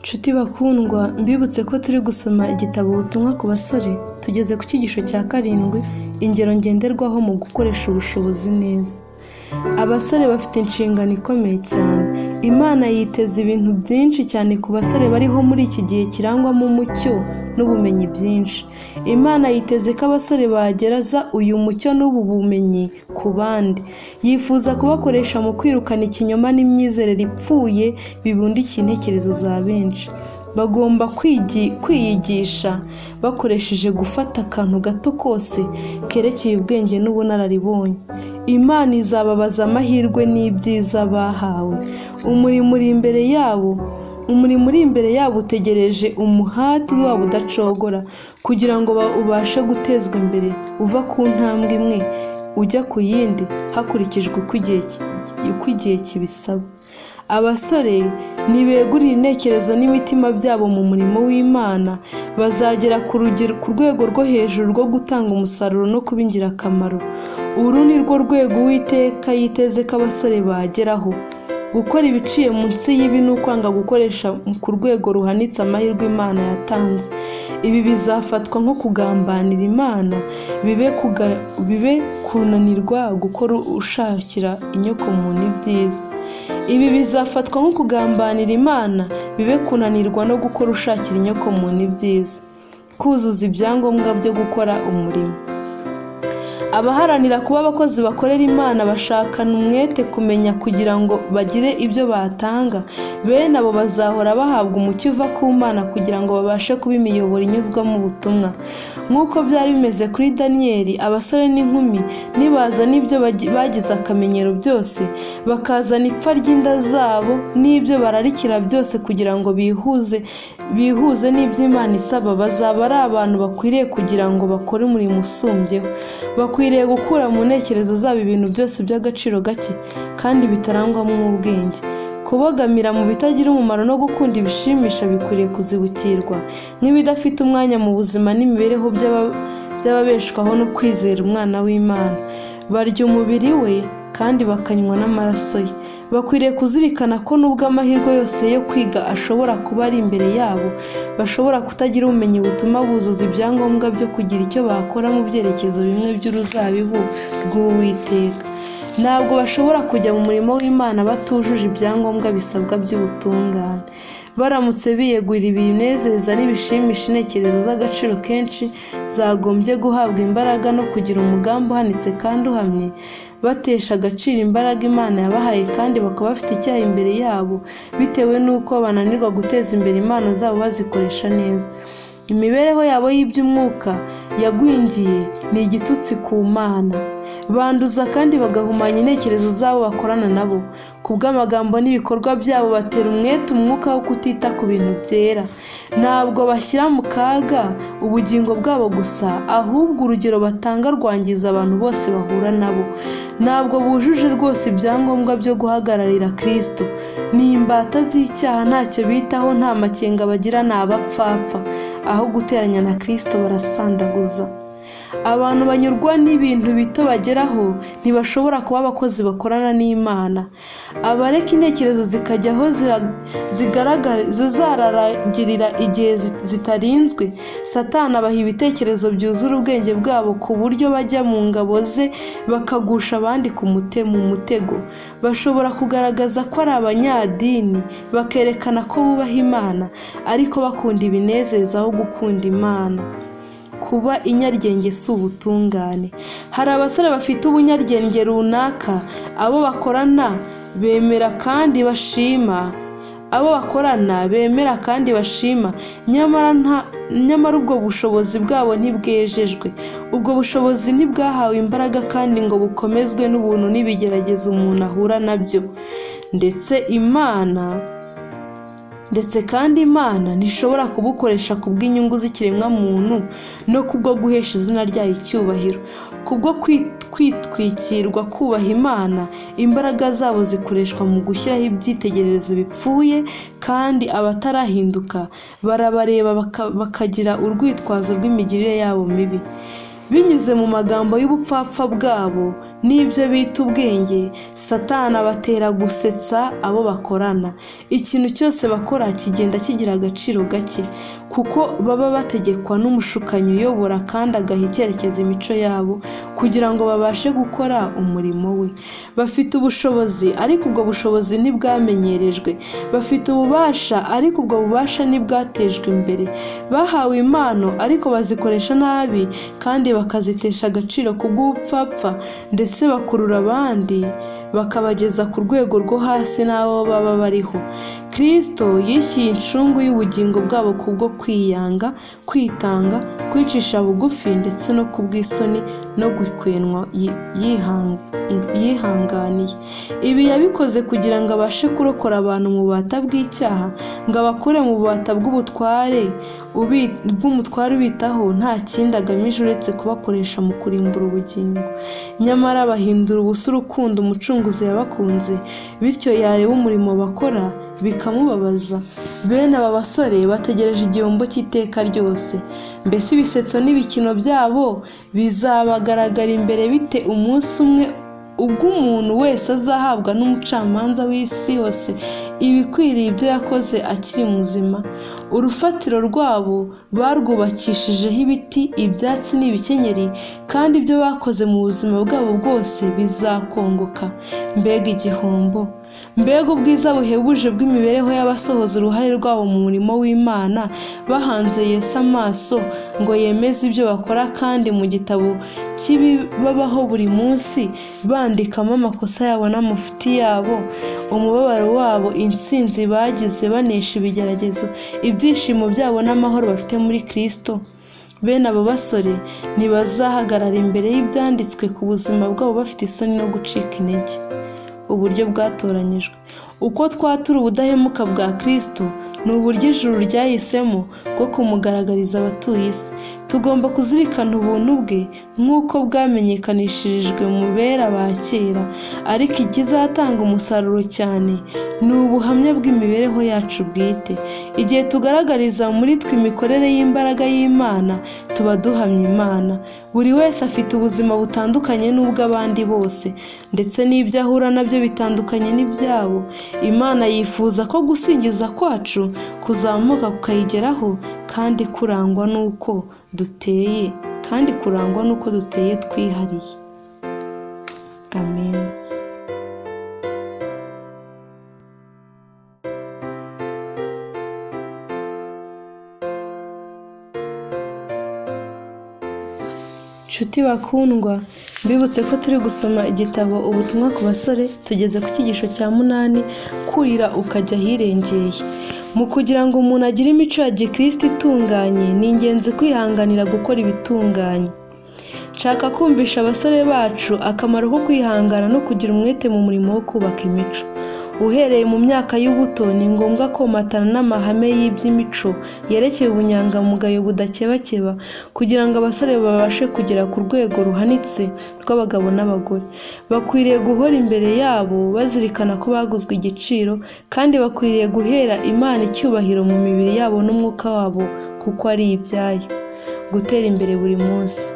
Nshuti bakundwa, mbibutse ko turi gusoma igitabo ubutumwa ku basore, tugeze ku cyigisho cya 7, ingero ngenderwaho mu gukoresha ubushobozi neza. Abasore bafite inshingano ikomeye cyane. Imana yiteze ibintu byinshi cyane ku basore bariho muri iki gihe kirangwamo umucyo n'ubumenyi byinshi. Imana yiteze ko abasore bagereza uyu mucyo n'ubu bumenyi ku bandi. Yifuza kubakoresha mu kwirukana ikinyoma n'imyizerere ipfuye bibundikiye intekerezo za benshi. Bagomba kwiyigisha bakoresheje gufata akantu gato kose kerekeye ubwenge n'ubunararibonye. Imana izababaza amahirwe n'ibyiza bahawe. Umurimo uri imbere yabo utegereje umuhati wabo udacogora kugira ngo ubashe gutezwa imbere uva ku ntambwe imwe ujya ku yindi hakurikijwe uko igihe kibisaba. Abasore nibegurira intekerezo n'imitima byabo mu murimo w'Imana, bazagera ku rwego rwo hejuru rwo gutanga umusaruro no kuba ingirakamaro. Uru ni rwo rwego Uwiteka yiteze ko abasore bageraho. Gukora ibiciye munsi y'ibi ni ukwanga gukoresha ku rwego ruhanitse amahirwe Imana yatanze. Ibi bizafatwa nko kugambanira Imana, bibe kunanirwa gukora ushakira inyokomuntu ibyiza. Ibi bizafatwa nko kugambanira Imana, bibe kunanirwa no gukora ushakira inyokomuntu ibyiza. Kuzuza ibyangombwa byo gukora umurimo. Abaharanira kuba abakozi bakorera Imana bashakana umwete kumenya kugira ngo bagire ibyo batanga. Bene abo bazahora bahabwa umucyo uva ku Mana kugira ngo babashe kuba imiyoboro inyuzwamo ubutumwa. Nk'uko byari bimeze kuri Daniyeli, abasore n'inkumi nibazana ibyo bagize akamenyero byose, bakazana ipfa ry'inda zabo n'ibyo bararikira byose kugira ngo bihuze n'iby'Imana isaba, bazaba ari abantu bakwiriye kugira ngo bakore umurimo usumbyeho. Bakwiriye gukura mu ntekerezo zabo ibintu byose by'agaciro gake kandi bitarangwamo ubwenge. Kubogamira mu bitagira umumaro no gukunda ibishimisha bikwiriye kuzibukirwa nk'ibidafite umwanya mu buzima n'imibereho by'ababeshwaho no kwizera Umwana w'Imana. Barya umubiri we kandi bakanywa n'amaraso ye. Bakwiriye kuzirikana ko nubwo amahirwe yose yo kwiga ashobora kuba ari imbere yabo, bashobora kutagira ubumenyi butuma buzuza ibyangombwa byo kugira icyo bakora mu byerekezo bimwe by'uruzabibu rw'Uwiteka. Ntabwo bashobora kujya mu murimo w'Imana batujuje ibyangombwa bisabwa by'ubutungane. Baramutse biyegurira ibinezeza n'ibishimisha intekerezo z'agaciro kenshi, zagombye guhabwa imbaraga no kugira umugambi uhanitse kandi uhamye, batesha agaciro imbaraga Imana yabahaye kandi bakaba bafite icyaha imbere yabo bitewe n'uko bananirwa guteza imbere impano zabo bazikoresha neza. Imibereho yabo y'iby'umwuka yagwingiye ni igitutsi ku Mana. Banduza kandi bagahumanya intekerezo zabo bakorana nabo. Kubw'amagambo n'ibikorwa byabo batera umwete umwuka wo kutita ku bintu byera. Ntabwo bashyira mu kaga ubugingo bwabo gusa, ahubwo urugero batanga rwangiza abantu bose bahura nabo. Ntabwo bujuje rwose ibyangombwa byo guhagararira Kristo. Ni imbata z'icyaha, ntacyo bitaho, nta makenga bagira, ni abapfapfa. Aho guteranya na Kristo barasandaguza. Abantu banyurwa n'ibintu bito bageraho ntibashobora kuba abakozi bakorana n'Imana. Abareka intekerezo zikajya aho zizararagirira igihe zitarinzwe, Satani abaha ibitekerezo byuzura ubwenge bwabo ku buryo bajya mu ngabo ze bakagusha abandi mu mutego. Bashobora kugaragaza ko ari abanyadini, bakerekana ko bubaha Imana, ariko bakunda ibinezeza aho gukunda Imana. Kuba inyaryenge si ubutungane. Hari abasore bafite ubunyaryenge runaka, abo bakorana bemera kandi bashima, nyamara ubwo bushobozi bwabo ntibwejejwe. Ubwo bushobozi ntibwahawe imbaraga kandi ngo bukomezwe n'ubuntu n'ibigeragezo umuntu ahura nabyo. Ndetse kandi Imana ntishobora kubukoresha kubw'inyungu z'ikiremwa muntu no kubwo guhesha izina ryayo icyubahiro. Kubwo kwitwikirwa kubaha Imana, imbaraga zabo zikoreshwa mu gushyiraho ibyitegererezo bipfuye, kandi abatarahinduka barabareba bakagira urwitwazo rw'imigirire yabo mibi. binyuze mu magambo y'ubupfapfa bwabo n'ibyo bita ubwenge. Satani abatera gusetsa abo bakorana. Ikintu cyose bakora kigenda kigira agaciro gake, kuko baba bategekwa n'umushukanyi uyobora kandi agaha icyerekezo imico yabo kugira ngo babashe gukora umurimo we. Bafite ubushobozi, ariko ubwo bushobozi ntibwamenyerejwe. Bafite ububasha, ariko ubwo bubasha ntibwatejwe imbere. Bahawe impano, ariko bazikoresha nabi kandi bakazitesha agaciro kubw'ubupfapfa, ndetse bakurura abandi bakabageza ku rwego rwo hasi n'abo baba bariho. Kristo yishyuye incungu y'ubugingo bwabo kubwo kwiyanga, kwitanga, kwicisha bugufi ndetse no kubw'isoni no gukwenwa yihanganiye. Ibi yabikoze kugira ngo abashe kurokora abantu mu bubata bw'icyaha, ngo abakure mu bubata bw'umutware ubitaho nta kindi agamije uretse kubakoresha mu kurimbura ubugingo. Nyamara bahindura ubusa urukundo Umucunguzi yabakunze, bityo yareba umurimo bakora bikamubabaza. Bene aba basore bategereje igihombo cy'iteka ryose. Mbese ibisetso n'ibikino byabo bizabagaragara imbere bite umunsi umwe ubwo umuntu wese azahabwa n'umucamanza w'isi yose ibikwiriye ibyo yakoze akiri muzima? Urufatiro rwabo barwubakishijeho ibiti, ibyatsi n'ibikenyeri, kandi ibyo bakoze mu buzima bwabo bwose bizakongoka. Mbega igihombo! Mbega ubwiza buhebuje bw'imibereho y'abasohoza uruhare rwabo mu murimo w'Imana, bahanze Yesu amaso ngo yemeze ibyo bakora, kandi mu gitabo cy'ibibabaho buri munsi bandikamo amakosa yabo n'amafuti yabo, umubabaro wabo, intsinzi bagize banesha ibigeragezo, ibyishimo byabo n'amahoro bafite muri Kristo. Bene abo basore ntibazahagarara imbere y'ibyanditswe ku buzima bwabo bafite isoni no gucika intege. Uburyo bwatoranyijwe. Uko twatura ubudahemuka bwa Kristo ni uburyo ijuru ryahisemo bwo kumugaragariza abatuye isi. Tugomba kuzirikana ubuntu bwe nk'uko bwamenyekanishirijwe mu bera ba kera, ariko ikizatanga umusaruro cyane ni ubuhamya bw'imibereho yacu bwite. Igihe tugaragariza muri twe imikorere y'imbaraga y'Imana, tuba duhamya Imana. Buri wese afite ubuzima butandukanye n'ubw'abandi bose, ndetse n'ibyo ahura nabyo bitandukanye n'ibyabo. Imana yifuza ko gusingiza kwacu kuzamuka kukayigeraho, kandi kurangwa n'uko duteye twihariye. Amen. Nshuti bakundwa, mbibutse ko turi gusoma igitabo Ubutumwa ku basore. Tugeze ku cyigisho cya 8, kurira ukajya ahirengeye. Mu kugira ngo umuntu agire imico ya Gikristo itunganye, ni ingenzi kwihanganira gukora ibitunganye. Nshaka kumvisha abasore bacu akamaro ko kwihangana no kugira umwete mu murimo wo kubaka imico. Uhereye mu myaka y'ubuto, ni ngombwa komatana n'amahame y'iby'imico yerekeye ubunyangamugayo budakebakeba, kugira ngo abasore babashe kugera ku rwego ruhanitse rw'abagabo n'abagore. Bakwiriye guhora imbere yabo bazirikana ko baguzwe igiciro, kandi bakwiriye guhera Imana icyubahiro mu mibiri yabo n'umwuka wabo, kuko ari ibyayo. Gutera imbere buri munsi.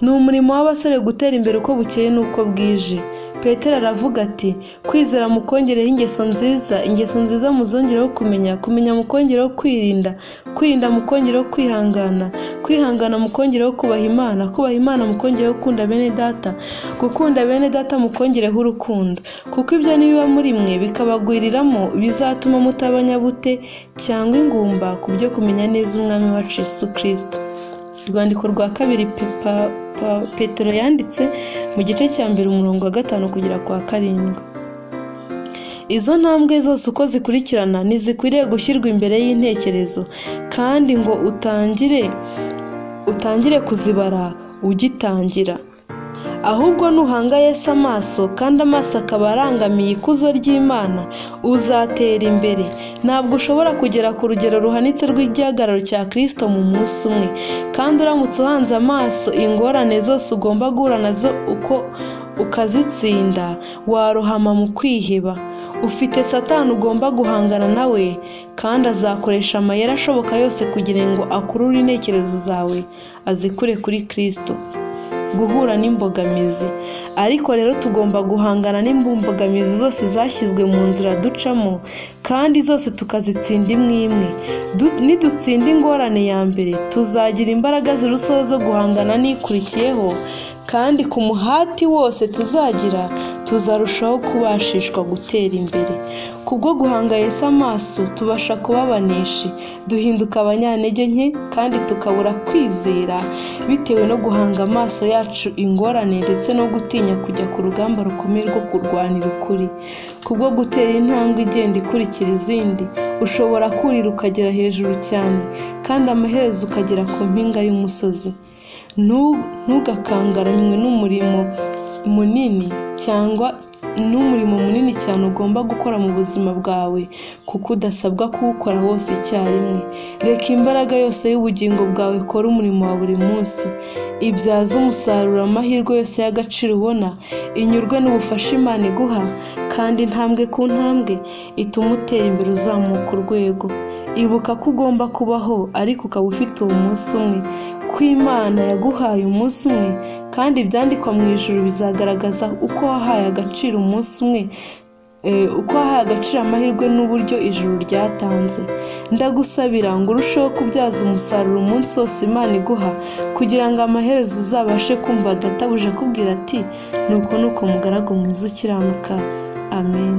Ni umurimo w'abasore gutera imbere uko bukeye n'uko bwije. Petero aravuga ati, kwizera mukongereho ingeso nziza, ingeso nziza muzongereho kumenya, kumenya mukongereho kwirinda, kwirinda mukongereho kwihangana, kwihangana mukongereho kubaha Imana, kubaha Imana mukongereho gukunda bene data, gukunda bene data mukongereho urukundo. Kuko ibyo nibiba muri mwe bikabagwiriramo, bizatuma mutabanyabute cyangwa ingumba ku byo kumenya neza Umwami wacu Yesu Kristo. Urwandiko rwa 2 Petero yanditse mu gice cya 1 umurongo wa 5 kugera kwa 7. Izo ntambwe zose uko zikurikirana ntizikwiriye gushyirwa imbere y'intekerezo, kandi ngo utangire kuzibara ugitangira. Ahubwo nuhanga Yesu amaso, kandi amaso akaba arangamiye ikuzo ry'Imana, uzatera imbere. Ntabwo ushobora kugera ku rugero ruhanitse rw'igihagararo cya Kristo mu munsi umwe, kandi uramutse uhanze amaso ingorane zose ugomba guhura nazo ukazitsinda, warohama mu kwiheba. Ufite Satani ugomba guhangana nawe, kandi azakoresha amayeri ashoboka yose kugira ngo akurure intekerezo zawe azikure kuri Kristo. guhura n'imbogamizi, ariko rero tugomba guhangana n'imbogamizi zose zashyizwe mu nzira ducamo, kandi zose tukazitsinda imwe imwe. Nidutsinda ingorane ya mbere, tuzagira imbaraga zirushaho zo guhangana n'ikurikiyeho, kandi ku muhati wose tuzagira tuzarushaho kubashishwa gutera imbere. Kubwo guhanga Yesu amaso, tubasha kuba abaneshi, duhinduka abanyantege nke kandi tukabura kwizera bitewe no guhanga amaso yacu ingorane ndetse no gutinya kujya ku rugamba rukomeye rwo kurwanira ukuri. Kubwo gutera intambwe igenda ikurikira izindi, ushobora kurira ukagera hejuru cyane, kandi amaherezo ukagera ku mpinga y'umusozi. Ntugakangaranywe n'umurimo munini cyane ugomba gukora mu buzima bwawe, kuko udasabwa kuwukora wose icyarimwe. Reka imbaraga yose y'ubugingo bwawe ikore umurimo wa buri munsi, ibyaze umusaruro amahirwe yose y'agaciro ubona, inyurwe n'ubufasha Imana iguha, kandi intambwe ku ntambwe ituma utera imbere uzamuka urwego. Ibuka ko ugomba kubaho, ariko ukaba ufite uwo munsi umwe, ko Imana yaguhaye umunsi umwe, kandi ibyandikwa mu ijuru bizagaragaza uko wahaye agaciro umunsi umwe, uko wahaye agaciro amahirwe n'uburyo ijuru ryatanze. Ndagusabira ngo urusheho kubyaza umusaruro umunsi wose Imana iguha, kugira ngo amaherezo uzabashe kumva Databuja akubwira ati, nuko mugaragu mwiza ukiranuka. Amen.